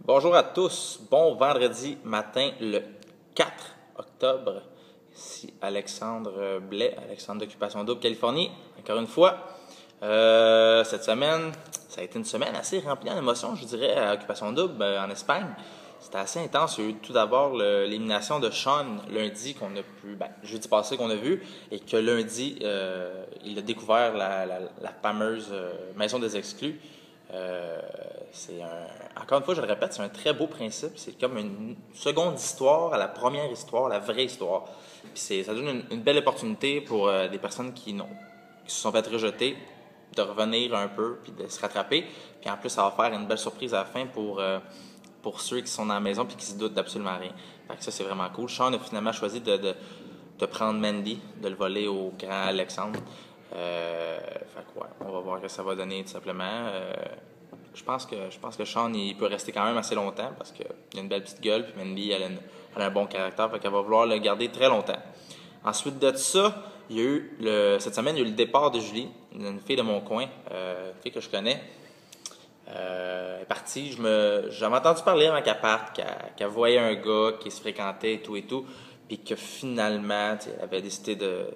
Bonjour à tous, bon vendredi matin le 4 octobre. Ici Alexandre Blais, Alexandre d'Occupation Double, Californie, encore une fois. Cette semaine, ça a été une semaine assez remplie en émotions, je dirais, à Occupation Double en Espagne. C'était assez intense. Il y a eu tout d'abord l'élimination de Sean lundi, jeudi passé qu'on a vu, et que lundi, il a découvert la fameuse maison des exclus. Encore une fois, je le répète, c'est un très beau principe. C'est comme une seconde histoire à la première histoire, la vraie histoire. Puis ça donne une belle opportunité pour des personnes qui se sont fait rejeter, de revenir un peu, puis de se rattraper. Puis en plus, ça va faire une belle surprise à la fin pour ceux qui sont dans la maison puis qui se doutent d'absolument rien. Fait que ça, c'est vraiment cool. Sean a finalement choisi de prendre Mandy, de le voler au grand Alexandre. Fait que ouais, on va voir ce que ça va donner tout simplement. Je pense que Sean il peut rester quand même assez longtemps parce qu'il a une belle petite gueule, puis Mandy elle a un bon caractère, fait qu'elle va vouloir le garder très longtemps. Ensuite de ça, il y a eu cette semaine, il y a eu le départ de Julie, une fille de mon coin, une fille que je connais. Elle est partie. J'avais entendu parler avant qu'elle parte, qu'elle voyait un gars qui se fréquentait et tout, puis que finalement, elle avait décidé de.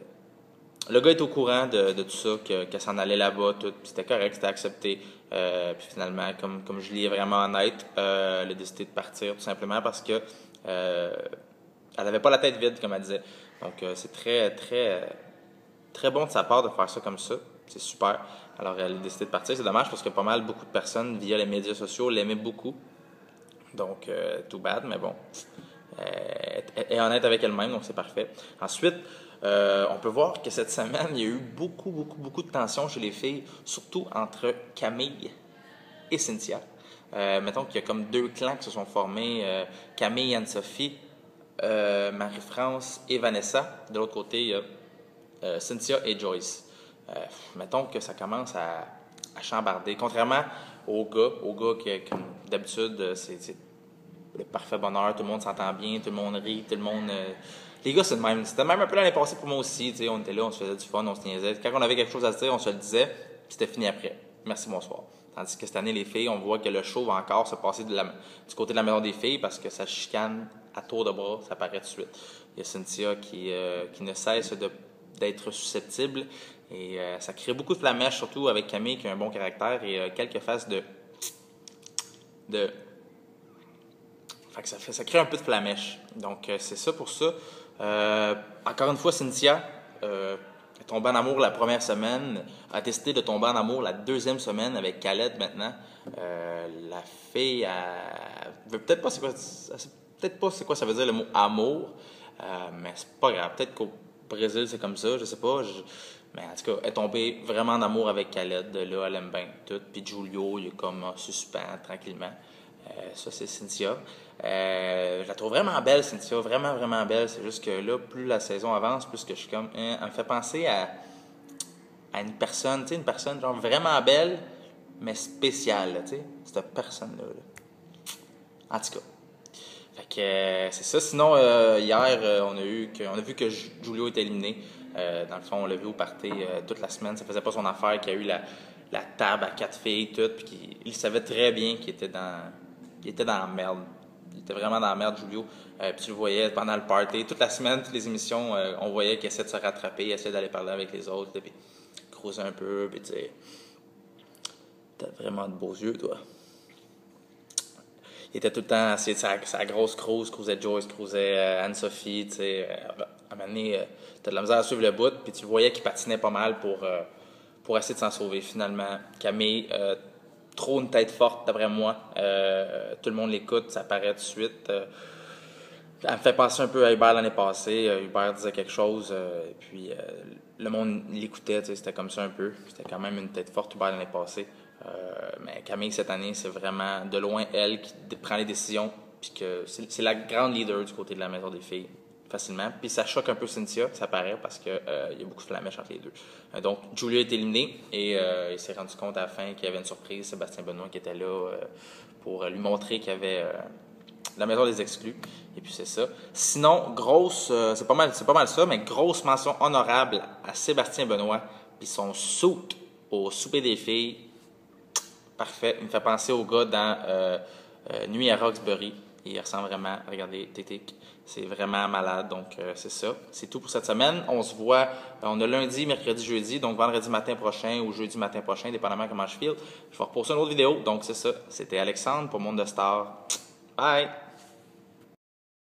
Le gars est au courant de tout ça, qu'elle s'en allait là-bas, tout, puis c'était correct, c'était accepté. Puis finalement, comme Julie est vraiment honnête, elle a décidé de partir tout simplement parce que elle n'avait pas la tête vide, comme elle disait. Donc, c'est très, très, très bon de sa part de faire ça comme ça. C'est super. Alors, elle a décidé de partir. C'est dommage parce que pas mal, beaucoup de personnes, via les médias sociaux, l'aimaient beaucoup. Donc, too bad, mais bon. Elle est honnête avec elle-même, donc c'est parfait. Ensuite, on peut voir que cette semaine, il y a eu beaucoup, beaucoup, beaucoup de tensions chez les filles, surtout entre Camille et Cynthia. Mettons qu'il y a comme deux clans qui se sont formés, Camille et Anne-Sophie, Marie-France et Vanessa. De l'autre côté, il y a Cynthia et Joyce. Mettons que ça commence à chambarder. Contrairement aux gars qui, comme d'habitude, c'est le parfait bonheur, tout le monde s'entend bien, tout le monde rit, tout le monde... Les gars, c'est le même. C'était même un peu l'année passée pour moi aussi. On était là, on se faisait du fun, on se niaisait. Quand on avait quelque chose à se dire, on se le disait, puis c'était fini après. Merci, bonsoir. Tandis que cette année, les filles, on voit que le show va encore se passer du côté de la maison des filles parce que ça chicane à tour de bras, ça paraît tout de suite. Il y a Cynthia qui ne cesse d'être susceptible et ça crée beaucoup de flamèches, surtout avec Camille qui a un bon caractère et quelques faces de... Fait que ça crée un peu de flamèche. Donc, c'est ça pour ça. Encore une fois, Cynthia est tombée en amour la première semaine, a décidé de tomber en amour la deuxième semaine avec Khaled maintenant. La fille, elle veut peut-être pas c'est quoi ça veut dire le mot amour, mais c'est pas grave. Peut-être qu'au Brésil, c'est comme ça, je sais pas. Mais en tout cas, elle est tombée vraiment en amour avec Khaled. Là, elle aime bien tout. Puis Julio, il est comme en suspens, tranquillement. Ça, c'est Cynthia. Je la trouve vraiment belle, Cynthia. Vraiment, vraiment belle. C'est juste que là, plus la saison avance, plus que je suis comme... elle me fait penser à une personne, tu sais, une personne genre vraiment belle, mais spéciale, tu sais. Cette personne-là. Là. En tout cas. Fait que c'est ça. Sinon, hier, on a vu que Julio était éliminé. Dans le fond, on l'a vu au party toute la semaine. Ça faisait pas son affaire qu'il y a eu la table à 4 filles, tout. Puis il savait très bien qu'il était dans la merde. Il était vraiment dans la merde, Julio. Puis tu le voyais pendant le party. Toute la semaine, toutes les émissions, on voyait qu'il essayait de se rattraper, il essayait d'aller parler avec les autres, puis creuser un peu, puis tu sais, t'as vraiment de beaux yeux, toi. Il était tout le temps assis sa grosse cruisait Joyce, cruisait Anne-Sophie, tu sais. À un moment donné, t'as de la misère à suivre le bout, puis tu le voyais qu'il patinait pas mal pour essayer de s'en sauver. Finalement, Camille, trop une tête forte, d'après moi. Tout le monde l'écoute, ça paraît tout de suite. Elle me fait penser un peu à Hubert l'année passée. Hubert disait quelque chose, et puis le monde l'écoutait, c'était comme ça un peu. C'était quand même une tête forte, Hubert l'année passée. Mais Camille, cette année, c'est vraiment de loin elle qui prend les décisions, puis que c'est la grande leader du côté de la maison des filles, facilement. Puis ça choque un peu Cynthia, ça paraît, parce qu'il y a beaucoup de flamèches entre les deux. Donc, Julia est éliminée, et il s'est rendu compte à la fin qu'il y avait une surprise, Sébastien Benoît qui était là pour lui montrer qu'il y avait la maison des exclus. Et puis c'est ça. Sinon, c'est pas mal ça, mais grosse mention honorable à Sébastien Benoît, puis son suit au souper des filles. Parfait. Il me fait penser au gars dans Nuit à Roxbury. Il ressemble vraiment, regardez, Tétique, c'est vraiment malade, donc c'est ça. C'est tout pour cette semaine. On se voit, on a lundi, mercredi, jeudi, donc vendredi matin prochain ou jeudi matin prochain, dépendamment comment je file. Je vais reposter une autre vidéo, donc c'est ça. C'était Alexandre pour Monde de Star. Bye!